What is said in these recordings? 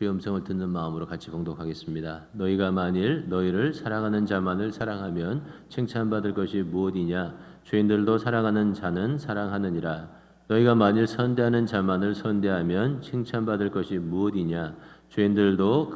주의 음성을 듣는 마음으로 같이 봉독하겠습니다. 너희가 만일 너희를 사랑하는 자만을 사랑하면 칭찬받을 것이 무엇이냐? 죄인들도 사랑하는 자는 사랑하느니라. 너희가 만일 선대하는 자만을 선대하면 칭찬받을 것이 무엇이냐? 죄인들도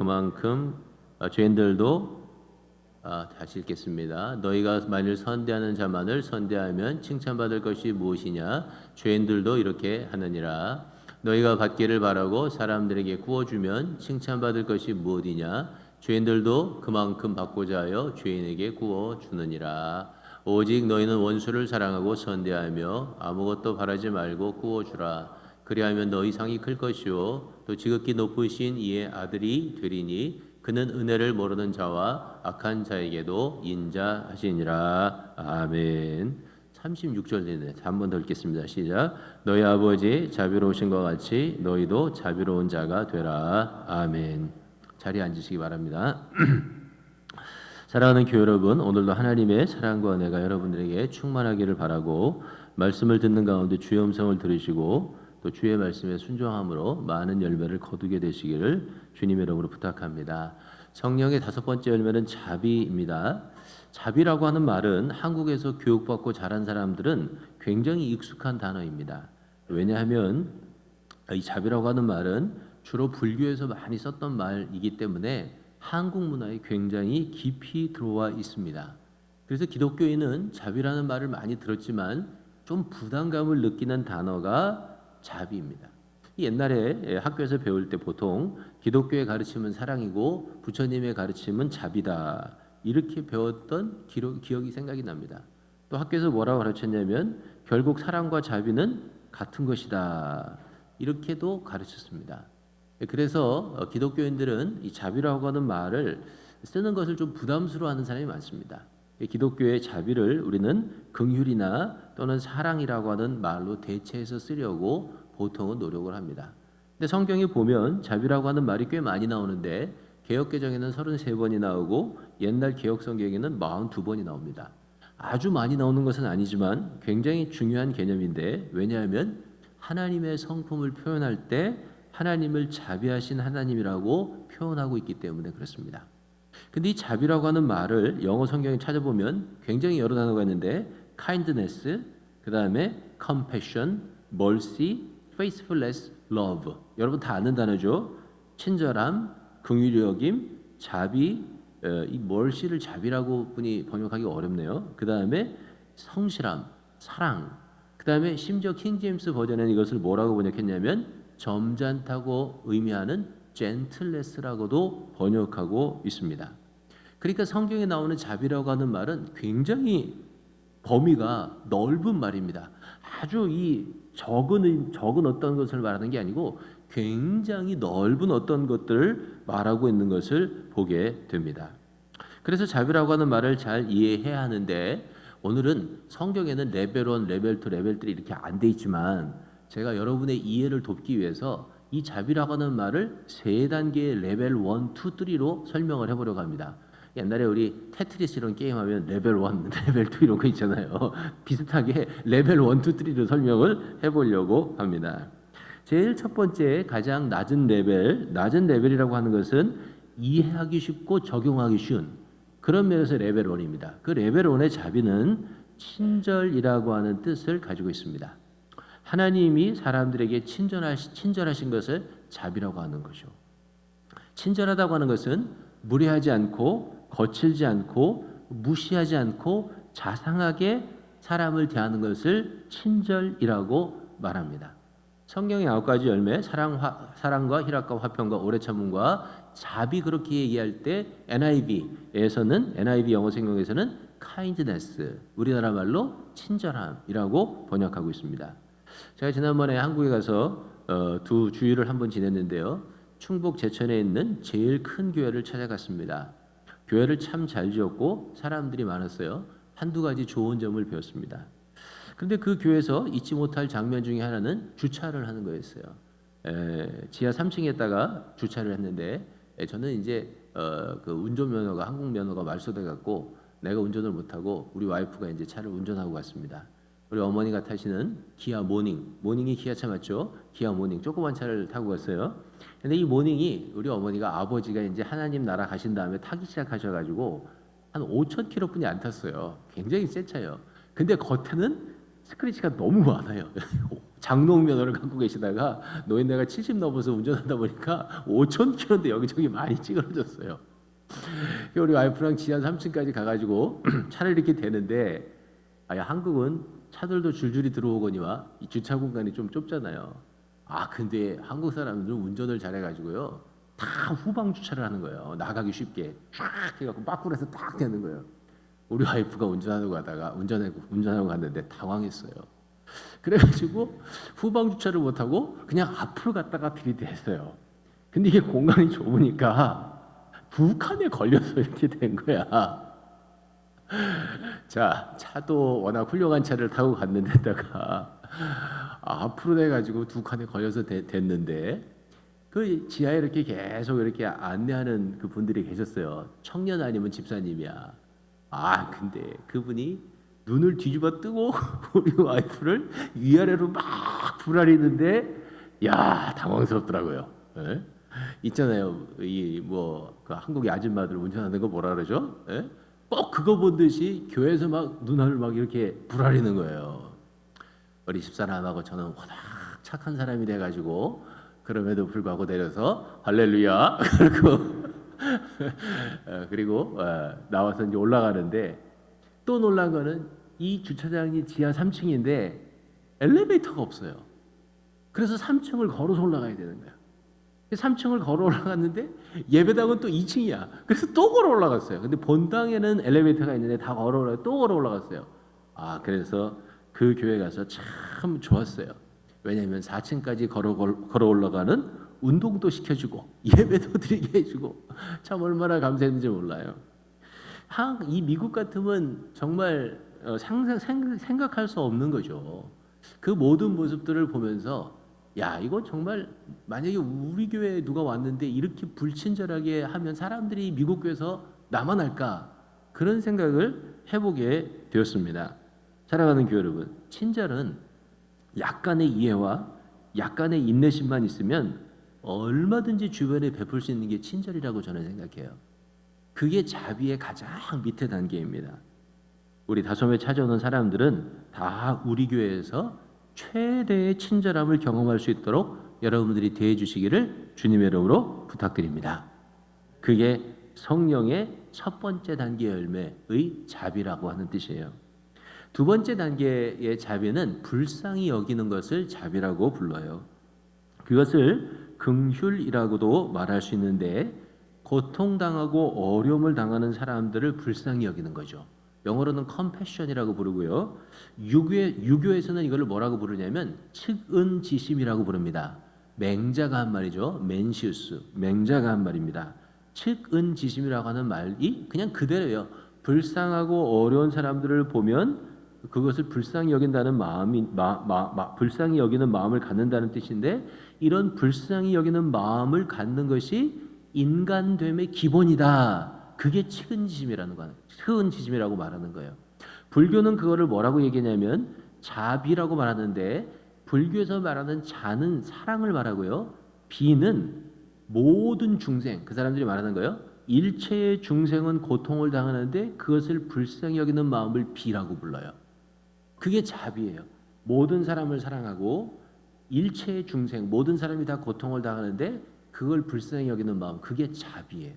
다시 읽겠습니다. 너희가 만일 선대하는 자만을 선대하면 칭찬받을 것이 무엇이냐? 죄인들도 이렇게 하느니라. 너희가 받기를 바라고 사람들에게 구워주면 칭찬받을 것이 무엇이냐? 죄인들도 그만큼 받고자 하여 죄인에게 구워주느니라. 오직 너희는 원수를 사랑하고 선대하며 아무것도 바라지 말고 구워주라. 그리하면 너희 상이 클 것이요 또 지극히 높으신 이의 아들이 되리니 그는 은혜를 모르는 자와 악한 자에게도 인자하시니라. 아멘. 36절 되네. 한 번 더 읽겠습니다. 시작. 너희 아버지 자비로우신 것 같이 너희도 자비로운 자가 되라. 아멘. 자리에 앉으시기 바랍니다. 사랑하는 교회 여러분, 오늘도 하나님의 사랑과 은혜가 여러분들에게 충만하기를 바라고 말씀을 듣는 가운데 주의 음성을 들으시고 또 주의 말씀에 순종함으로 많은 열매를 거두게 되시기를 주님의 이름으로 부탁합니다. 성령의 다섯 번째 열매는 자비입니다. 자비라고 하는 말은 한국에서 교육받고 자란 사람들은 굉장히 익숙한 단어입니다. 왜냐하면 이 자비라고 하는 말은 주로 불교에서 많이 썼던 말이기 때문에 한국 문화에 굉장히 깊이 들어와 있습니다. 그래서 기독교인은 자비라는 말을 많이 들었지만 좀 부담감을 느끼는 단어가 자비입니다. 옛날에 학교에서 배울 때 보통 기독교의 가르침은 사랑이고 부처님의 가르침은 자비다. 이렇게 배웠던 기억이 생각이 납니다. 또 학교에서 뭐라고 가르쳤냐면 결국 사랑과 자비는 같은 것이다. 이렇게도 가르쳤습니다. 그래서 기독교인들은 이 자비라고 하는 말을 쓰는 것을 좀 부담스러워하는 사람이 많습니다. 기독교의 자비를 우리는 긍휼이나 또는 사랑이라고 하는 말로 대체해서 쓰려고 보통은 노력을 합니다. 근데 성경에 보면 자비라고 하는 말이 꽤 많이 나오는데 개역개정에는 33번이 나오고 옛날 개역성경에는 42번이 나옵니다. 아주 많이 나오는 것은 아니지만 굉장히 중요한 개념인데 왜냐하면 하나님의 성품을 표현할 때 하나님을 자비하신 하나님이라고 표현하고 있기 때문에 그렇습니다. 근데 이 자비라고 하는 말을 영어 성경에 찾아보면 굉장히 여러 단어가 있는데 kindness, 그 다음에 compassion, mercy, faithfulness, love. 여러분 다 아는 단어죠. 친절함, 긍휼히 여김, 자비, 이 mercy를 자비라고 분이 번역하기 어렵네요. 그 다음에 성실함, 사랑. 그 다음에 심지어 킹제임스 버전에는 이것을 뭐라고 번역했냐면 점잖다고 의미하는 gentleness라고도 번역하고 있습니다. 그러니까 성경에 나오는 자비라고 하는 말은 굉장히 범위가 넓은 말입니다. 아주 이 적은 어떤 것을 말하는 게 아니고 굉장히 넓은 어떤 것들을 말하고 있는 것을 보게 됩니다. 그래서 자비라고 하는 말을 잘 이해해야 하는데 오늘은 성경에는 레벨 1, 레벨 2, 레벨 3 이렇게 안 돼 있지만 제가 여러분의 이해를 돕기 위해서 이 자비라고 하는 말을 세 단계의 레벨 1, 2, 3로 설명을 해보려고 합니다. 옛날에 우리 테트리스 이런 게임하면 레벨 1, 레벨 2 이런 거 있잖아요. 비슷하게 레벨 1, 2, 3로 설명을 해보려고 합니다. 제일 첫 번째 가장 낮은 레벨이라고 하는 것은 이해하기 쉽고 적용하기 쉬운 그런 면에서 레벨 1입니다. 그 레벨 1의 자비는 친절이라고 하는 뜻을 가지고 있습니다. 하나님이 사람들에게 친절하신 것을 자비라고 하는 거죠. 친절하다고 하는 것은 무례하지 않고 거칠지 않고 무시하지 않고 자상하게 사람을 대하는 것을 친절이라고 말합니다. 성경의 9가지 열매 사랑과 희락과 화평과 오래 참음과 자비 그렇게 얘기할 때 NIV 영어 성경에서는 kindness 우리나라 말로 친절함이라고 번역하고 있습니다. 제가 지난번에 한국에 가서 두 주일을 한번 지냈는데요. 충북 제천에 있는 제일 큰 교회를 찾아갔습니다. 교회를 참 잘 지었고 사람들이 많았어요. 한두 가지 좋은 점을 배웠습니다. 그런데 그 교회에서 잊지 못할 장면 중에 하나는 주차를 하는 거였어요. 지하 3층에다가 주차를 했는데 저는 이제 그 한국 면허가 말소돼 갖고 내가 운전을 못하고 우리 와이프가 이제 차를 운전하고 갔습니다. 우리 어머니가 타시는 기아 모닝, 모닝이 기아차 맞죠? 기아 모닝 조그만 차를 타고 갔어요. 근데 이 모닝이 우리 어머니가 아버지가 이제 하나님 나라 가신 다음에 타기 시작하셔가지고 한 5천 킬로뿐이 안 탔어요. 굉장히 새 차예요. 근데 겉에는 스크래치가 너무 많아요. 장롱 면허를 갖고 계시다가 노인네가 70 넘어서 운전하다 보니까 5천 킬로인데 여기저기 많이 찌그러졌어요. 우리 와이프랑 지하 3층까지 가가지고 차를 이렇게 대는데 한국은 차들도 줄줄이 들어오거니와 이 주차 공간이 좀 좁잖아요. 근데 한국 사람들은 운전을 잘해가지고요. 다 후방 주차를 하는 거예요. 나가기 쉽게 쫙 해갖고 빠꾸에서 딱 되는 거예요. 우리 와이프가 운전하고 갔는데 당황했어요. 그래가지고 후방 주차를 못하고 그냥 앞으로 갔다가 들이댔어요. 근데 이게 공간이 좁으니까 두 칸에 걸려서 이렇게 된 거야. 자, 차도 워낙 훌륭한 차를 타고 갔는데다가 앞으로 돼가지고 두 칸에 걸려서 됐는데 그 지하에 이렇게 계속 이렇게 안내하는 그 분들이 계셨어요. 청년 아니면 집사님이야. 근데 그분이 눈을 뒤집어 뜨고 우리 와이프를 위아래로 막 불아리는데 당황스럽더라고요. 예? 있잖아요. 그 한국의 아줌마들 운전하는 거 뭐라 그러죠? 예? 꼭 그거 보듯이 교회에서 막 눈을 막 이렇게 불아리는 거예요. 우리 집사람하고 저는 워낙 착한 사람이 돼가지고 그럼에도 불구하고 내려서 할렐루야 그리고 나와서 이제 올라가는데 또 놀란 거는 이 주차장이 지하 3층인데 엘리베이터가 없어요. 그래서 3층을 걸어서 올라가야 되는 거예요. 3층을 걸어 올라갔는데 예배당은 또 2층이야. 그래서 또 걸어 올라갔어요. 근데 본당에는 엘리베이터가 있는데 다 걸어 올라 또 걸어 올라갔어요. 그래서 그 교회 가서 참 좋았어요. 왜냐하면 4층까지 걸어 올라가는 운동도 시켜주고 예배도 드리게 해주고 참 얼마나 감사했는지 몰라요. 이 미국 같으면 정말 생각할 수 없는 거죠. 그 모든 모습들을 보면서 이거 정말 만약에 우리 교회에 누가 왔는데 이렇게 불친절하게 하면 사람들이 미국 교회에서 나만 할까 그런 생각을 해보게 되었습니다. 사랑하는 교회 여러분, 친절은 약간의 이해와 약간의 인내심만 있으면 얼마든지 주변에 베풀 수 있는 게 친절이라고 저는 생각해요. 그게 자비의 가장 밑에 단계입니다. 우리 다솜에 찾아오는 사람들은 다 우리 교회에서 최대의 친절함을 경험할 수 있도록 여러분들이 대해 주시기를 주님의 이름으로 부탁드립니다. 그게 성령의 첫 번째 단계 열매의 자비라고 하는 뜻이에요. 두 번째 단계의 자비는 불쌍히 여기는 것을 자비라고 불러요. 그것을 긍휼이라고도 말할 수 있는데 고통당하고 어려움을 당하는 사람들을 불쌍히 여기는 거죠. 영어로는 compassion이라고 부르고요. 유교에서는 이걸 뭐라고 부르냐면 측은지심이라고 부릅니다. 맹자가 한 말이죠. 맨시우스, 맹자가 한 말입니다. 측은지심이라고 하는 말이 그냥 그대로예요. 불쌍하고 어려운 사람들을 보면 그것을 불쌍히 여긴다는 불쌍히 여기는 마음을 갖는다는 뜻인데 이런 불쌍히 여기는 마음을 갖는 것이 인간됨의 기본이다. 그게 측은지심이라는 거예요. 측은지심이라고 말하는 거예요. 불교는 그거를 뭐라고 얘기하냐면 자비라고 말하는데 불교에서 말하는 자는 사랑을 말하고요. 비는 모든 중생, 그 사람들이 말하는 거예요. 일체의 중생은 고통을 당하는데 그것을 불쌍히 여기는 마음을 비라고 불러요. 그게 자비예요. 모든 사람을 사랑하고 일체의 중생, 모든 사람이 다 고통을 당하는데 그걸 불쌍히 여기는 마음, 그게 자비예요.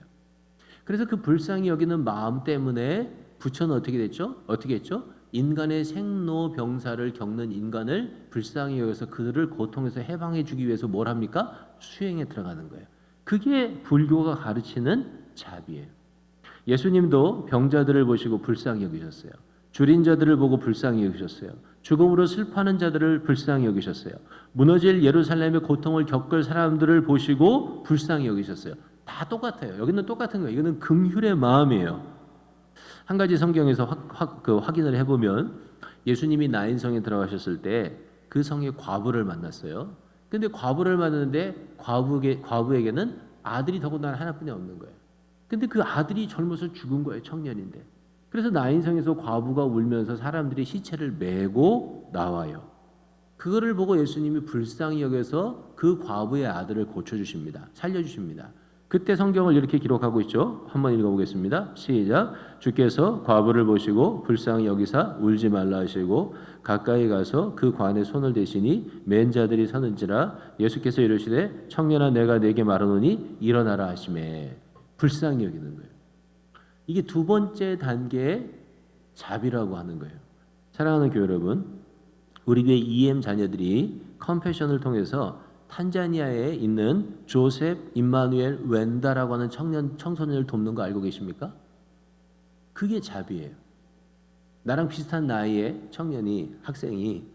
그래서 그 불쌍히 여기는 마음 때문에 부처는 어떻게 됐죠? 어떻게 했죠? 인간의 생로병사를 겪는 인간을 불쌍히 여겨서 그들을 고통에서 해방해 주기 위해서 뭘 합니까? 수행에 들어가는 거예요. 그게 불교가 가르치는 자비예요. 예수님도 병자들을 보시고 불쌍히 여기셨어요. 줄인 자들을 보고 불쌍히 여기셨어요. 죽음으로 슬퍼하는 자들을 불쌍히 여기셨어요. 무너질 예루살렘의 고통을 겪을 사람들을 보시고 불쌍히 여기셨어요. 다 똑같아요. 여기는 똑같은 거예요. 이거는 긍휼의 마음이에요. 한 가지 성경에서 확인을 해보면 예수님이 나인 성에 들어가셨을 때 그 성에 과부를 만났어요. 근데 과부를 만났는데 과부에게는 아들이 더군다나 하나뿐이 없는 거예요. 근데 그 아들이 젊어서 죽은 거예요. 청년인데. 그래서 나인성에서 과부가 울면서 사람들이 시체를 메고 나와요. 그거를 보고 예수님이 불쌍히 여겨서 그 과부의 아들을 고쳐주십니다. 살려주십니다. 그때 성경을 이렇게 기록하고 있죠. 한번 읽어보겠습니다. 시작. 주께서 과부를 보시고 불쌍히 여기사 울지 말라 하시고 가까이 가서 그 관에 손을 대시니 맨 자들이 서는지라. 예수께서 이르시되 청년아 내가 네게 말하노니 일어나라 하시매. 불쌍히 여기는 거예요. 이게 두 번째 단계의 자비라고 하는 거예요. 사랑하는 교회 여러분, 우리 교회 EM 자녀들이 컴패션을 통해서 탄자니아에 있는 조셉 임마누엘 웬다라고 하는 청소년을 돕는 거 알고 계십니까? 그게 자비예요. 나랑 비슷한 나이의 청년이, 학생이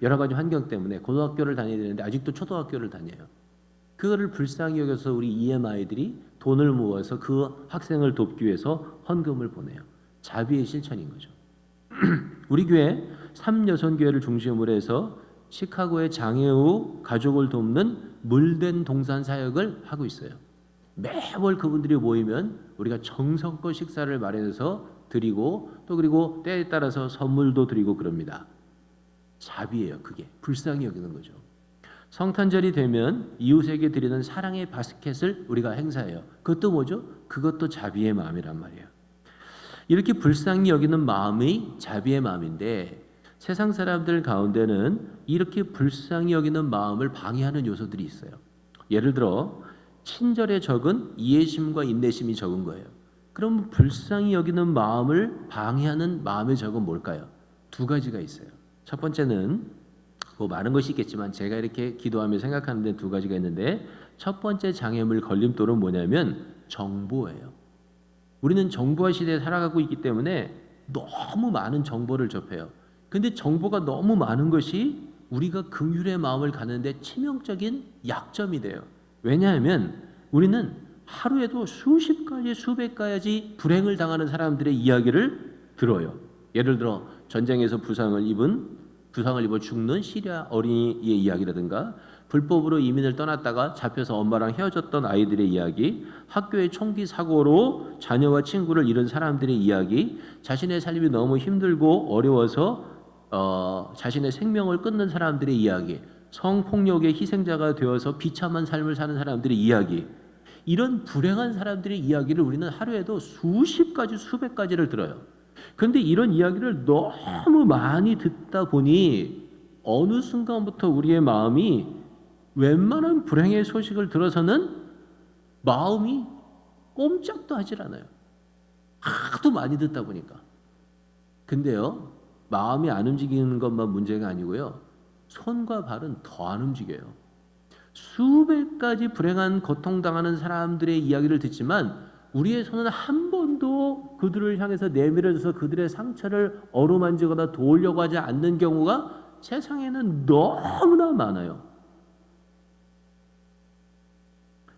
여러 가지 환경 때문에 고등학교를 다녀야 되는데 아직도 초등학교를 다녀요. 그거를 불쌍히 여겨서 우리 EM 아이들이 돈을 모아서 그 학생을 돕기 위해서 헌금을 보내요. 자비의 실천인 거죠. 우리 교회 3여선교회를 중심으로 해서 시카고의 장애우 가족을 돕는 물된 동산 사역을 하고 있어요. 매월 그분들이 모이면 우리가 정성껏 식사를 마련해서 드리고 또 그리고 때에 따라서 선물도 드리고 그럽니다. 자비예요. 그게 불쌍히 여기는 거죠. 성탄절이 되면 이웃에게 드리는 사랑의 바스켓을 우리가 행사해요. 그것도 뭐죠? 그것도 자비의 마음이란 말이에요. 이렇게 불쌍히 여기는 마음이 자비의 마음인데 세상 사람들 가운데는 이렇게 불쌍히 여기는 마음을 방해하는 요소들이 있어요. 예를 들어 친절에 적은 이해심과 인내심이 적은 거예요. 그럼 불쌍히 여기는 마음을 방해하는 마음의 적은 뭘까요? 두 가지가 있어요. 첫 번째는 뭐 많은 것이 있겠지만 제가 이렇게 기도하며 생각하는 데 두 가지가 있는데 첫 번째 장애물 걸림돌은 뭐냐면 정보예요. 우리는 정보화 시대에 살아가고 있기 때문에 너무 많은 정보를 접해요. 근데 정보가 너무 많은 것이 우리가 긍휼의 마음을 갖는데 치명적인 약점이 돼요. 왜냐하면 우리는 하루에도 수십 가지 수백 가지 불행을 당하는 사람들의 이야기를 들어요. 예를 들어 전쟁에서 부상을 입어 죽는 시리아 어린이의 이야기라든가 불법으로 이민을 떠났다가 잡혀서 엄마랑 헤어졌던 아이들의 이야기, 학교의 총기 사고로 자녀와 친구를 잃은 사람들의 이야기, 자신의 삶이 너무 힘들고 어려워서 자신의 생명을 끊는 사람들의 이야기, 성폭력의 희생자가 되어서 비참한 삶을 사는 사람들의 이야기, 이런 불행한 사람들의 이야기를 우리는 하루에도 수십 가지 수백 가지를 들어요. 그런데 이런 이야기를 너무 많이 듣다 보니 어느 순간부터 우리의 마음이 웬만한 불행의 소식을 들어서는 마음이 꼼짝도 하질 않아요. 하도 많이 듣다 보니까. 근데요, 마음이 안 움직이는 것만 문제가 아니고요, 손과 발은 더 안 움직여요. 수백 가지 불행한 고통당하는 사람들의 이야기를 듣지만 우리의 손은 한 번도 그들을 향해서 내밀어져서 그들의 상처를 어루만지거나 도우려고 하지 않는 경우가 세상에는 너무나 많아요.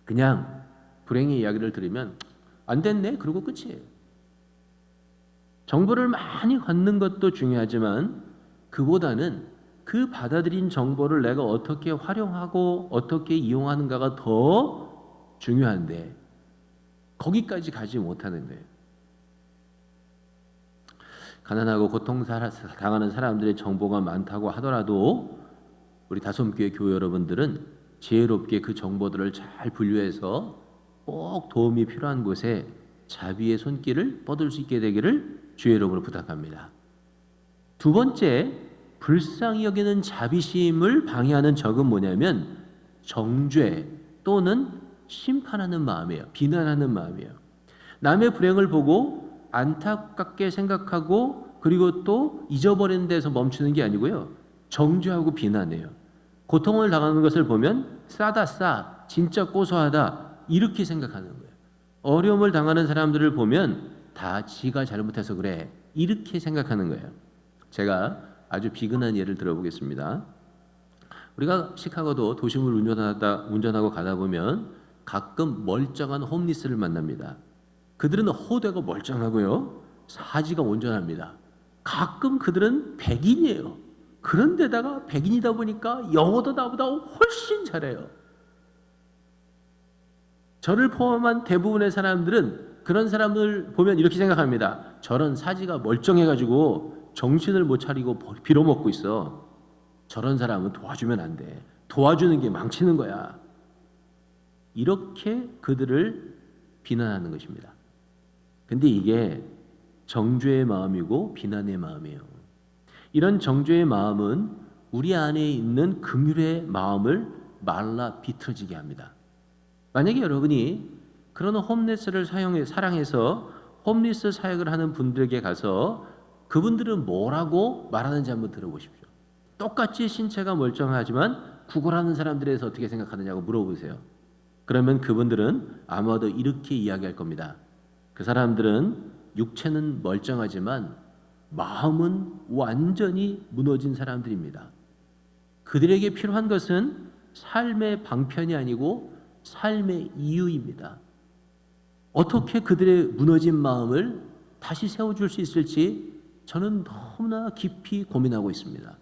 그냥 불행의 이야기를 들으면 안 됐네 그러고 끝이에요. 정보를 많이 갖는 것도 중요하지만 그보다는 그 받아들인 정보를 내가 어떻게 활용하고 어떻게 이용하는가가 더 중요한데 거기까지 가지 못하는 거예요. 가난하고 고통당하는 사람들의 정보가 많다고 하더라도 우리 다솜교회 교회 여러분들은 지혜롭게 그 정보들을 잘 분류해서 꼭 도움이 필요한 곳에 자비의 손길을 뻗을 수 있게 되기를 주의 이름으로 부탁합니다. 두 번째, 불쌍히 여기는 자비심을 방해하는 적은 뭐냐면 정죄 또는 심판하는 마음이에요. 비난하는 마음이에요. 남의 불행을 보고 안타깝게 생각하고 그리고 또 잊어버리는 데서 멈추는 게 아니고요, 정죄하고 비난해요. 고통을 당하는 것을 보면 싸다 진짜 고소하다 이렇게 생각하는 거예요. 어려움을 당하는 사람들을 보면 다 지가 잘못해서 그래 이렇게 생각하는 거예요. 제가 아주 비근한 예를 들어보겠습니다. 우리가 시카고도 도심을 운전하고 가다 보면 가끔 멀쩡한 홈리스를 만납니다. 그들은 호되고 멀쩡하고요, 사지가 온전합니다. 가끔 그들은 백인이에요. 그런데다가 백인이다 보니까 영어도 나보다 훨씬 잘해요. 저를 포함한 대부분의 사람들은 그런 사람을 보면 이렇게 생각합니다. 저런 사지가 멀쩡해가지고 정신을 못 차리고 빌어먹고 있어. 저런 사람은 도와주면 안 돼. 도와주는 게 망치는 거야. 이렇게 그들을 비난하는 것입니다. 근데 이게 정죄의 마음이고 비난의 마음이에요. 이런 정죄의 마음은 우리 안에 있는 긍휼의 마음을 말라 비틀어지게 합니다. 만약에 여러분이 그런 홈리스를 사랑해서 홈리스 사역을 하는 분들에게 가서 그분들은 뭐라고 말하는지 한번 들어보십시오. 똑같이 신체가 멀쩡하지만 구걸하는 사람들에 대해서 어떻게 생각하느냐고 물어보세요. 그러면 그분들은 아마도 이렇게 이야기할 겁니다. 그 사람들은 육체는 멀쩡하지만 마음은 완전히 무너진 사람들입니다. 그들에게 필요한 것은 삶의 방편이 아니고 삶의 이유입니다. 어떻게 그들의 무너진 마음을 다시 세워줄 수 있을지 저는 너무나 깊이 고민하고 있습니다.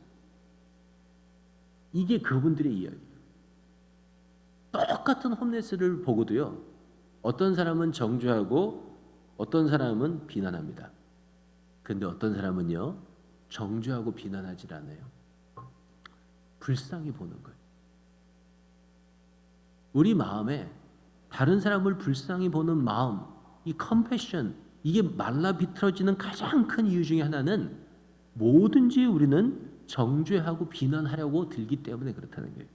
이게 그분들의 이야기예요. 똑같은 홈리스를 보고도요, 어떤 사람은 정죄하고 어떤 사람은 비난합니다. 근데 어떤 사람은요, 정죄하고 비난하지 않아요. 불쌍히 보는 거예요. 우리 마음에 다른 사람을 불쌍히 보는 마음, 이 컴패션, 이게 말라 비틀어지는 가장 큰 이유 중에 하나는 뭐든지 우리는 정죄하고 비난하려고 들기 때문에 그렇다는 거예요.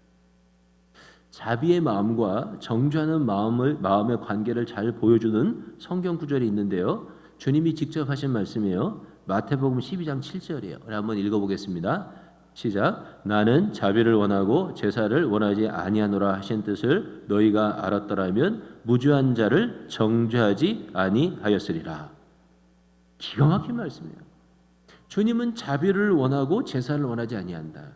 자비의 마음과 정죄하는 마음의 관계를 잘 보여주는 성경 구절이 있는데요. 주님이 직접 하신 말씀이에요. 마태복음 12장 7절이에요. 한번 읽어보겠습니다. 시작. 나는 자비를 원하고 제사를 원하지 아니하노라 하신 뜻을 너희가 알았더라면 무죄한 자를 정죄하지 아니하였으리라. 기가 막힌 말씀이에요. 주님은 자비를 원하고 제사를 원하지 아니한다.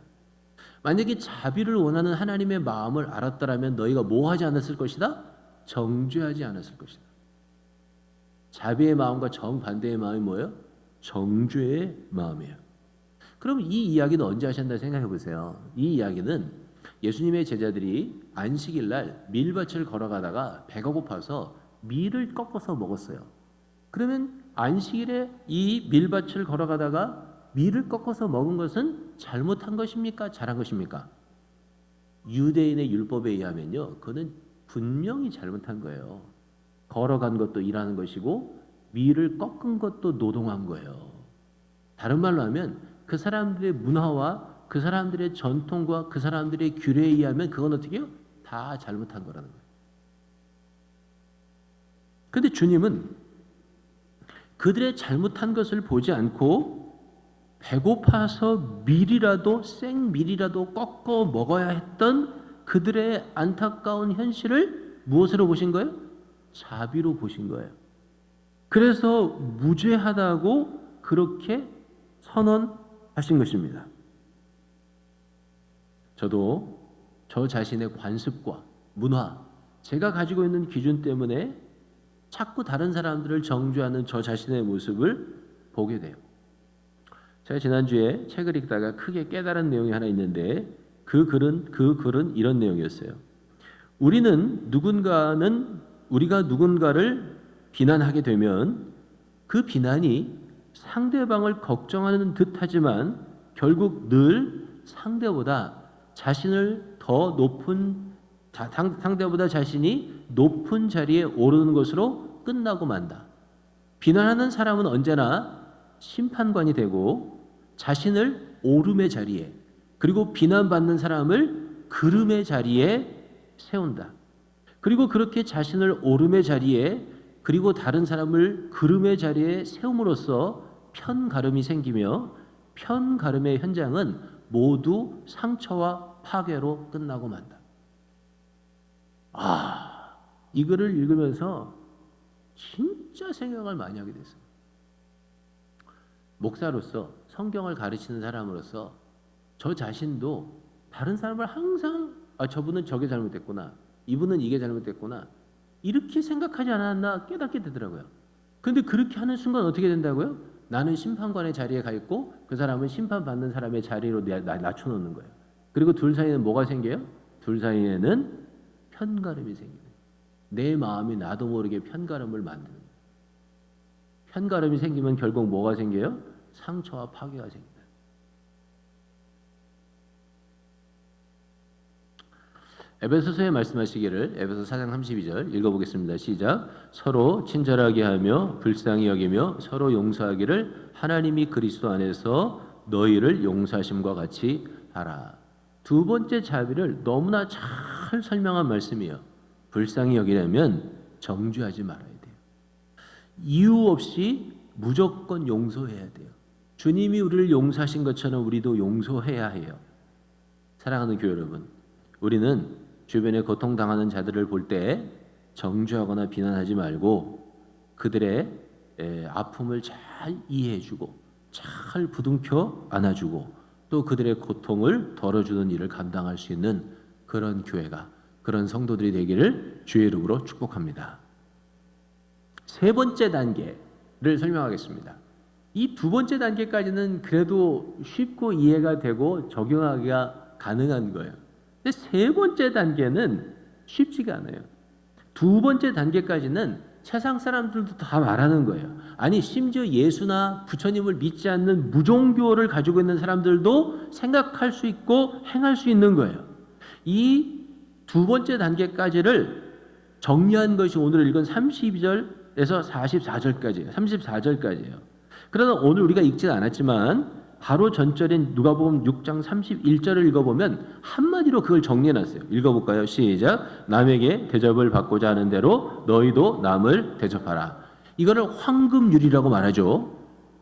만약에 자비를 원하는 하나님의 마음을 알았더라면 너희가 뭐 하지 않았을 것이다? 정죄하지 않았을 것이다. 자비의 마음과 정반대의 마음이 뭐예요? 정죄의 마음이에요. 그럼 이 이야기는 언제 하셨나 생각해 보세요. 이 이야기는 예수님의 제자들이 안식일 날 밀밭을 걸어가다가 배가 고파서 밀을 꺾어서 먹었어요. 그러면 안식일에 이 밀밭을 걸어가다가 밀을 꺾어서 먹은 것은 잘못한 것입니까? 잘한 것입니까? 유대인의 율법에 의하면요, 그는 분명히 잘못한 거예요. 걸어간 것도 일하는 것이고 밀을 꺾은 것도 노동한 거예요. 다른 말로 하면 그 사람들의 문화와 그 사람들의 전통과 그 사람들의 규례에 의하면 그건 어떻게 해요? 다 잘못한 거라는 거예요. 그런데 주님은 그들의 잘못한 것을 보지 않고 배고파서 생밀이라도 꺾어 먹어야 했던 그들의 안타까운 현실을 무엇으로 보신 거예요? 자비로 보신 거예요. 그래서 무죄하다고 그렇게 선언하신 것입니다. 저도 저 자신의 관습과 문화, 제가 가지고 있는 기준 때문에 자꾸 다른 사람들을 정죄하는 저 자신의 모습을 보게 돼요. 제가 지난주에 책을 읽다가 크게 깨달은 내용이 하나 있는데 그 글은 이런 내용이었어요. 우리가 누군가를 비난하게 되면 그 비난이 상대방을 걱정하는 듯하지만 결국 늘 상대보다 자신이 높은 자리에 오르는 것으로 끝나고 만다. 비난하는 사람은 언제나 심판관이 되고 자신을 오름의 자리에, 그리고 비난받는 사람을 그름의 자리에 세운다. 그리고 그렇게 자신을 오름의 자리에, 그리고 다른 사람을 그름의 자리에 세움으로써 편가름이 생기며 편가름의 현장은 모두 상처와 파괴로 끝나고 만다. 이 글을 읽으면서 진짜 생각을 많이 하게 됐어요. 목사로서, 성경을 가르치는 사람으로서 저 자신도 다른 사람을 항상 저분은 저게 잘못됐구나, 이분은 이게 잘못됐구나, 이렇게 생각하지 않았나 깨닫게 되더라고요. 그런데 그렇게 하는 순간 어떻게 된다고요? 나는 심판관의 자리에 가 있고 그 사람은 심판받는 사람의 자리로 낮춰놓는 거예요. 그리고 둘 사이에는 뭐가 생겨요? 둘 사이에는 편가름이 생겨요. 내 마음이 나도 모르게 편가름을 만드는 거예요. 편가름이 생기면 결국 뭐가 생겨요? 상처와 파괴가 생겨요. 에베소서에 말씀하시기를 에베소 4장 32절 읽어보겠습니다. 시작. 서로 친절하게 하며 불쌍히 여기며 서로 용서하기를 하나님이 그리스도 안에서 너희를 용서하심과 같이 하라. 두 번째 자비를 너무나 잘 설명한 말씀이에요. 불쌍히 여기려면 정죄하지 말아야 돼요. 이유 없이 무조건 용서해야 돼요. 주님이 우리를 용서하신 것처럼 우리도 용서해야 해요. 사랑하는 교회 여러분, 우리는 주변에 고통당하는 자들을 볼 때 정죄하거나 비난하지 말고 그들의 아픔을 잘 이해해주고 잘 부둥켜 안아주고 또 그들의 고통을 덜어주는 일을 감당할 수 있는 그런 교회가, 그런 성도들이 되기를 주의 이름으로 축복합니다. 세 번째 단계를 설명하겠습니다. 이 두 번째 단계까지는 그래도 쉽고 이해가 되고 적용하기가 가능한 거예요. 근데 세 번째 단계는 쉽지가 않아요. 두 번째 단계까지는 세상 사람들도 다 말하는 거예요. 아니 심지어 예수나 부처님을 믿지 않는 무종교를 가지고 있는 사람들도 생각할 수 있고 행할 수 있는 거예요. 이 두 번째 단계까지를 정리한 것이 오늘 읽은 32절에서 44절까지예요. 34절까지예요. 그러나 오늘 우리가 읽지 않았지만 바로 전절인 누가복음 6장 31절을 읽어보면 한마디로 그걸 정리해놨어요. 읽어볼까요? 시작. 남에게 대접을 받고자 하는 대로 너희도 남을 대접하라. 이거를 황금률이라고 말하죠.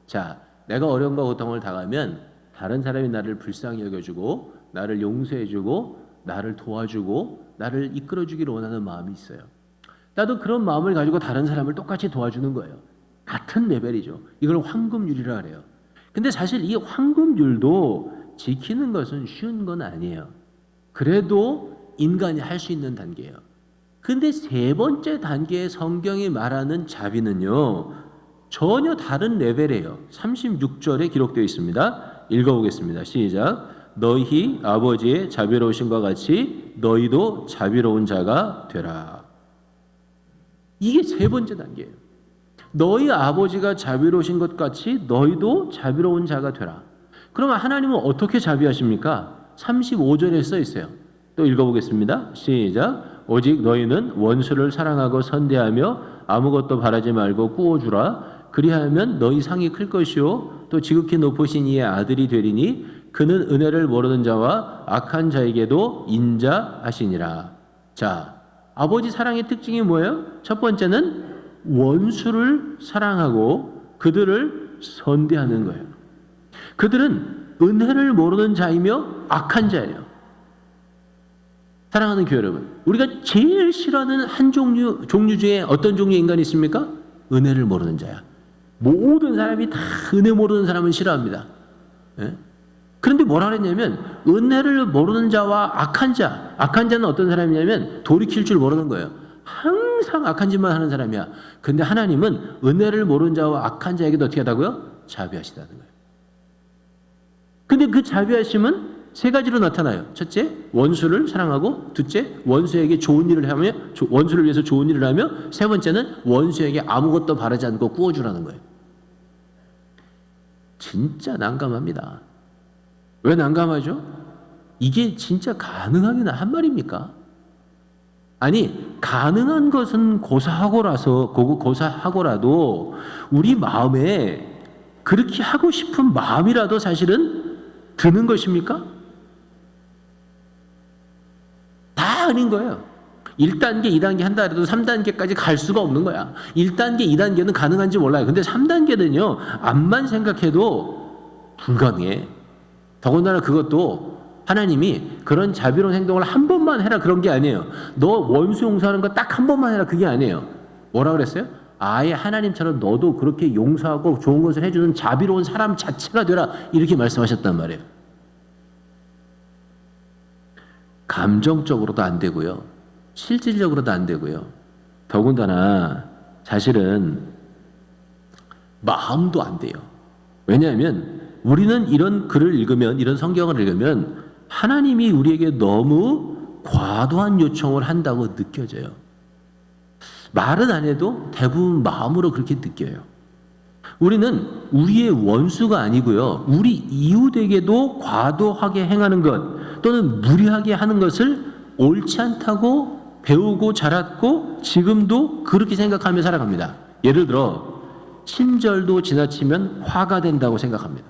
자, 내가 어려움과 고통을 당하면 다른 사람이 나를 불쌍히 여겨주고 나를 용서해주고 나를 도와주고 나를 이끌어주기를 원하는 마음이 있어요. 나도 그런 마음을 가지고 다른 사람을 똑같이 도와주는 거예요. 같은 레벨이죠. 이걸 황금률이라 그래요. 근데 사실 이 황금률도 지키는 것은 쉬운 건 아니에요. 그래도 인간이 할 수 있는 단계예요. 근데 세 번째 단계의 성경이 말하는 자비는요, 전혀 다른 레벨이에요. 36절에 기록되어 있습니다. 읽어보겠습니다. 시작. 너희 아버지의 자비로우심과 같이 너희도 자비로운 자가 되라. 이게 세 번째 단계예요. 너희 아버지가 자비로우신 것 같이 너희도 자비로운 자가 되라. 그러면 하나님은 어떻게 자비하십니까? 35절에 써 있어요. 또 읽어보겠습니다. 시작. 오직 너희는 원수를 사랑하고 선대하며 아무것도 바라지 말고 꾸어주라. 그리하면 너희 상이 클 것이요 또 지극히 높으신 이의 아들이 되리니 그는 은혜를 모르는 자와 악한 자에게도 인자하시니라. 자, 아버지 사랑의 특징이 뭐예요? 첫 번째는 원수를 사랑하고 그들을 선대하는 거예요. 그들은 은혜를 모르는 자이며 악한 자예요. 사랑하는 교회 여러분, 우리가 제일 싫어하는 한 종류 중에 어떤 종류의 인간이 있습니까? 은혜를 모르는 자야. 모든 사람이 다 은혜 모르는 사람은 싫어합니다. 예? 그런데 뭐라 그랬냐면 은혜를 모르는 자와 악한 자는 어떤 사람이냐면 돌이킬 줄 모르는 거예요. 항상 악한 짓만 하는 사람이야. 근데 하나님은 은혜를 모르는 자와 악한 자에게도 어떻게 하다고요? 자비하시다는 거예요. 근데 그 자비하심은 세 가지로 나타나요. 첫째, 원수를 사랑하고, 둘째, 원수에게 좋은 일을 하며, 원수를 위해서 좋은 일을 하며, 세 번째는 원수에게 아무것도 바라지 않고 꾸어주라는 거예요. 진짜 난감합니다. 왜 난감하죠? 이게 진짜 가능하긴 한 말입니까? 아니, 가능한 것은 고사하고라도 우리 마음에 그렇게 하고 싶은 마음이라도 사실은 드는 것입니까? 다 아닌 거예요. 1단계, 2단계 한다 해도 3단계까지 갈 수가 없는 거야. 1단계, 2단계는 가능한지 몰라요. 근데 3단계는요, 암만 생각해도 불가능해. 더군다나 그것도 하나님이 그런 자비로운 행동을 한 번만 해라 그런 게 아니에요. 너 원수 용서하는 거 딱 한 번만 해라 그게 아니에요. 뭐라 그랬어요? 아예 하나님처럼 너도 그렇게 용서하고 좋은 것을 해주는 자비로운 사람 자체가 되라 이렇게 말씀하셨단 말이에요. 감정적으로도 안 되고요. 실질적으로도 안 되고요. 더군다나 사실은 마음도 안 돼요. 왜냐하면 우리는 이런 글을 읽으면, 이런 성경을 읽으면 하나님이 우리에게 너무 과도한 요청을 한다고 느껴져요. 말은 안 해도 대부분 마음으로 그렇게 느껴요. 우리는 우리의 원수가 아니고요. 우리 이웃에게도 과도하게 행하는 것 또는 무리하게 하는 것을 옳지 않다고 배우고 자랐고 지금도 그렇게 생각하며 살아갑니다. 예를 들어 친절도 지나치면 화가 된다고 생각합니다.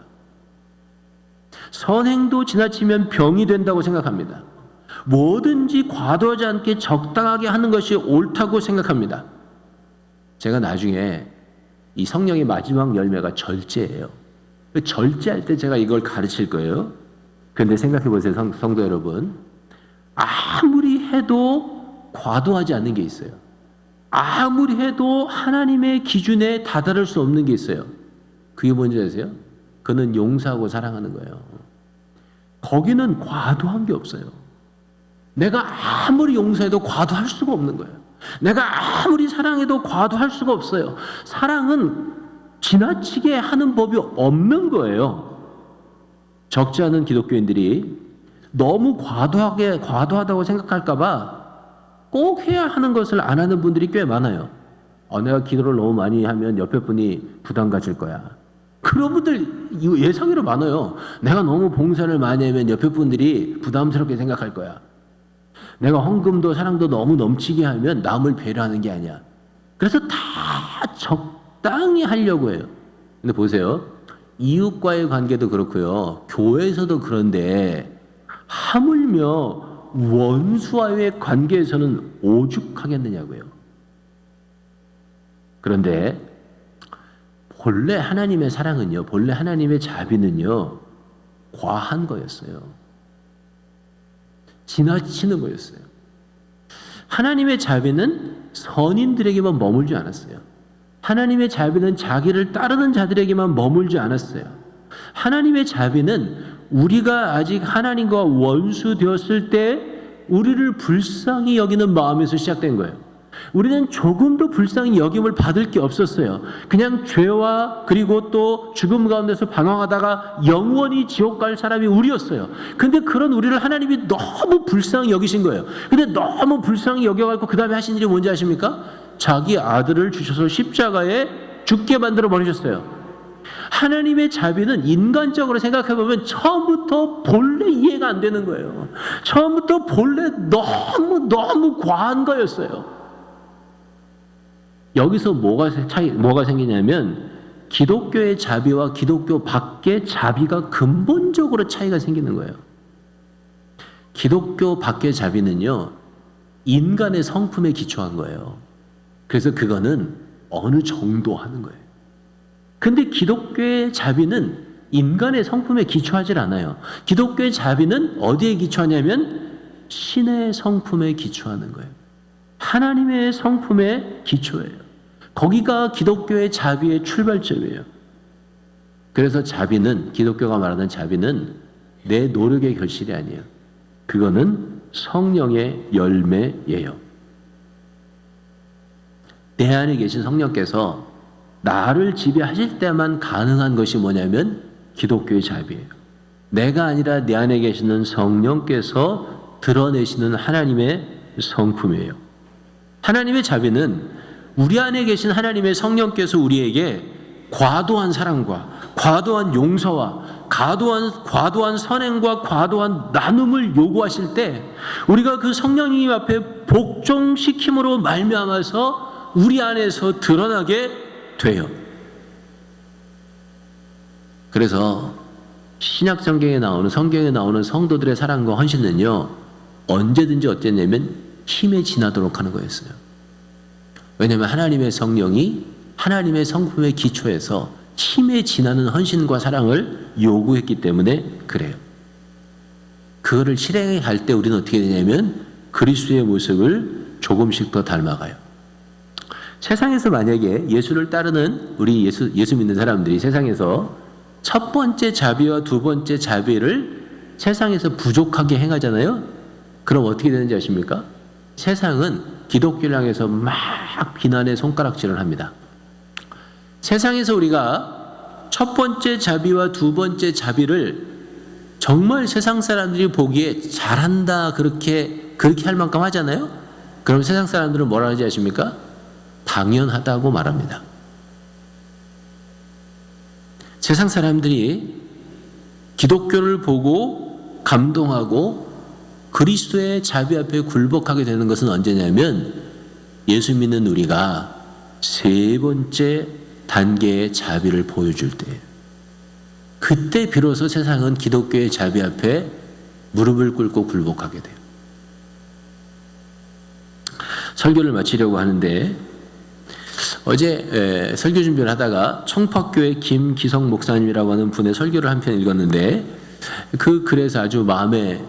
선행도 지나치면 병이 된다고 생각합니다. 뭐든지 과도하지 않게 적당하게 하는 것이 옳다고 생각합니다. 제가 나중에 이 성령의 마지막 열매가 절제예요. 절제할 때 제가 이걸 가르칠 거예요. 그런데 생각해 보세요, 성도 여러분. 아무리 해도 과도하지 않는 게 있어요. 아무리 해도 하나님의 기준에 다다를 수 없는 게 있어요. 그게 뭔지 아세요? 그는 용서하고 사랑하는 거예요. 거기는 과도한 게 없어요. 내가 아무리 용서해도 과도할 수가 없는 거예요. 내가 아무리 사랑해도 과도할 수가 없어요. 사랑은 지나치게 하는 법이 없는 거예요. 적지 않은 기독교인들이 너무 과도하다고 생각할까 봐 꼭 해야 하는 것을 안 하는 분들이 꽤 많아요. 내가 기도를 너무 많이 하면 옆에 분이 부담 가질 거야. 그런 분들 예상외로 많아요. 내가 너무 봉사를 많이 하면 옆에 분들이 부담스럽게 생각할 거야. 내가 헌금도 사랑도 너무 넘치게 하면 남을 배려하는 게 아니야. 그래서 다 적당히 하려고 해요. 근데 보세요. 이웃과의 관계도 그렇고요. 교회에서도 그런데 하물며 원수와의 관계에서는 오죽하겠느냐고요. 그런데 본래 하나님의 사랑은요, 본래 하나님의 자비는요, 과한 거였어요. 지나치는 거였어요. 하나님의 자비는 선인들에게만 머물지 않았어요. 하나님의 자비는 자기를 따르는 자들에게만 머물지 않았어요. 하나님의 자비는 우리가 아직 하나님과 원수 되었을 때 우리를 불쌍히 여기는 마음에서 시작된 거예요. 우리는 조금도 불쌍히 여김을 받을 게 없었어요. 그냥 죄와 그리고 또 죽음 가운데서 방황하다가 영원히 지옥 갈 사람이 우리였어요. 근데 그런 우리를 하나님이 너무 불쌍히 여기신 거예요. 근데 너무 불쌍히 여겨갖고 그 다음에 하신 일이 뭔지 아십니까? 자기 아들을 주셔서 십자가에 죽게 만들어 버리셨어요. 하나님의 자비는 인간적으로 생각해보면 처음부터 본래 이해가 안 되는 거예요. 처음부터 본래 너무 과한 거였어요. 여기서 뭐가 생기냐면 기독교의 자비와 기독교 밖의 자비가 근본적으로 차이가 생기는 거예요. 기독교 밖의 자비는요, 인간의 성품에 기초한 거예요. 그래서 그거는 어느 정도 하는 거예요. 근데 기독교의 자비는 인간의 성품에 기초하지 않아요. 기독교의 자비는 어디에 기초하냐면 신의 성품에 기초하는 거예요. 하나님의 성품에 기초해요. 거기가 기독교의 자비의 출발점이에요. 그래서 자비는, 기독교가 말하는 자비는 내 노력의 결실이 아니에요. 그거는 성령의 열매예요. 내 안에 계신 성령께서 나를 지배하실 때만 가능한 것이 뭐냐면 기독교의 자비예요. 내가 아니라 내 안에 계시는 성령께서 드러내시는 하나님의 성품이에요. 하나님의 자비는 우리 안에 계신 하나님의 성령께서 우리에게 과도한 사랑과 과도한 용서와 과도한 선행과 과도한 나눔을 요구하실 때 우리가 그 성령님 앞에 복종시킴으로 말미암아서 우리 안에서 드러나게 돼요. 그래서 신약 성경에 나오는 성도들의 사랑과 헌신은요, 언제든지 어땠냐면 힘에 지나도록 하는 거였어요. 왜냐하면 하나님의 성령이 하나님의 성품의 기초에서 힘에 지나는 헌신과 사랑을 요구했기 때문에 그래요. 그거를 실행해 갈 때 우리는 어떻게 되냐면 그리스도의 모습을 조금씩 더 닮아가요. 세상에서 만약에 예수를 따르는 우리 예수 믿는 사람들이 세상에서 첫 번째 자비와 두 번째 자비를 세상에서 부족하게 행하잖아요. 그럼 어떻게 되는지 아십니까? 세상은 기독교를 향해서 막 비난의 손가락질을 합니다. 세상에서 우리가 첫 번째 자비와 두 번째 자비를 정말 세상 사람들이 보기에 잘한다 그렇게 할 만큼 하잖아요. 그럼 세상 사람들은 뭐라 하지 아십니까? 당연하다고 말합니다. 세상 사람들이 기독교를 보고 감동하고 그리스도의 자비 앞에 굴복하게 되는 것은 언제냐면 예수 믿는 우리가 세 번째 단계의 자비를 보여줄 때예요. 그때 비로소 세상은 기독교의 자비 앞에 무릎을 꿇고 굴복하게 돼요. 설교를 마치려고 하는데 어제 설교 준비를 하다가 청파교회 김기성 목사님이라고 하는 분의 설교를 한 편 읽었는데 그 글에서 아주 마음에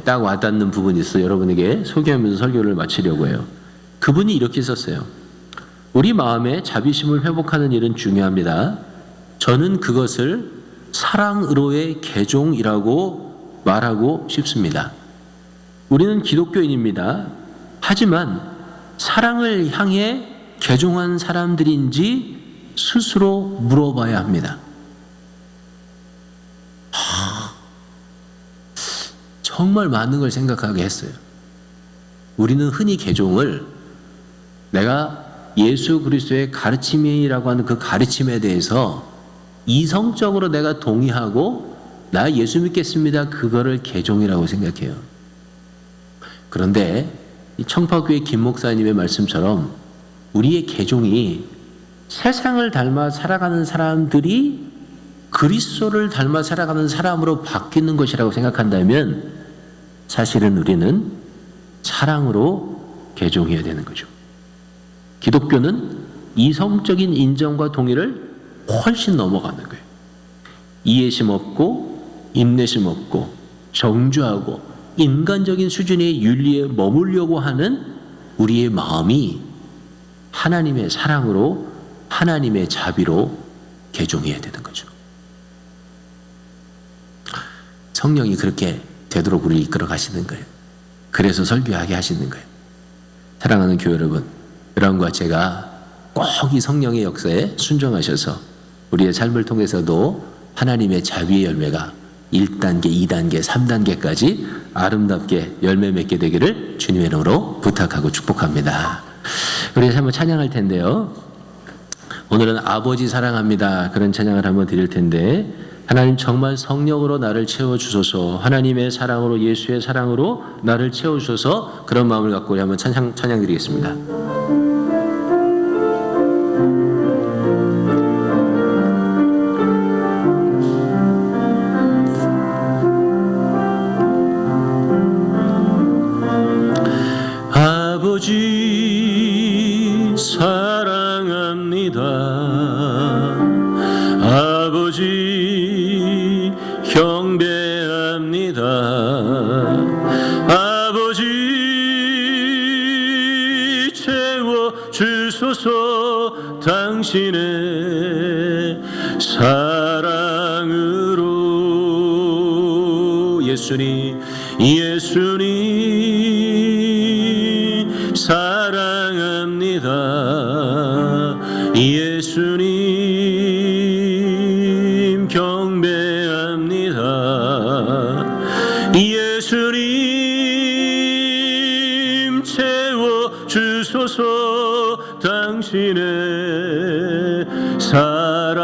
딱 와닿는 부분이 있어요. 여러분에게 소개하면서 설교를 마치려고 해요. 그분이 이렇게 썼어요. 우리 마음의 자비심을 회복하는 일은 중요합니다. 저는 그것을 사랑으로의 개종이라고 말하고 싶습니다. 우리는 기독교인입니다. 하지만 사랑을 향해 개종한 사람들인지 스스로 물어봐야 합니다. 정말 많은 걸 생각하게 했어요. 우리는 흔히 개종을 내가 예수 그리스도의 가르침이라고 하는 그 가르침에 대해서 이성적으로 내가 동의하고 나 예수 믿겠습니다. 그거를 개종이라고 생각해요. 그런데 이 청파교회 김 목사님의 말씀처럼 우리의 개종이 세상을 닮아 살아가는 사람들이 그리스도를 닮아 살아가는 사람으로 바뀌는 것이라고 생각한다면 사실은 우리는 사랑으로 개종해야 되는 거죠. 기독교는 이성적인 인정과 동의를 훨씬 넘어가는 거예요. 이해심 없고 인내심 없고 정죄하고 인간적인 수준의 윤리에 머물려고 하는 우리의 마음이 하나님의 사랑으로 하나님의 자비로 개종해야 되는 거죠. 성령이 그렇게 되도록 우리를 이끌어 가시는 거예요. 그래서 설교하게 하시는 거예요. 사랑하는 교회 여러분, 여러분과 제가 꼭 이 성령의 역사에 순종하셔서 우리의 삶을 통해서도 하나님의 자비의 열매가 1단계, 2단계, 3단계까지 아름답게 열매 맺게 되기를 주님의 이름으로 부탁하고 축복합니다. 우리 한번 찬양할 텐데요. 오늘은 아버지 사랑합니다. 그런 찬양을 한번 드릴 텐데 하나님 정말 성령으로 나를 채워주소서, 하나님의 사랑으로 예수의 사랑으로 나를 채워주소서, 그런 마음을 갖고 우리 한번 찬양 드리겠습니다. 아버지 사랑합니다. 아버지 경배합니다. 아버지 채워주소서 당신의 사랑으로. 예수님 사랑합니다. 예수님 경배합니다. 예수님 채워주소서 당신의 사랑으로.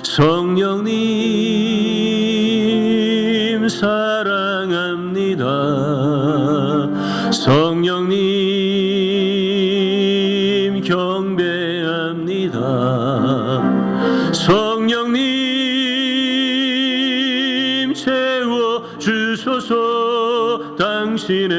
성령님 사랑합니다. 성령님 경배합니다. 성령님 채워주소서 당신의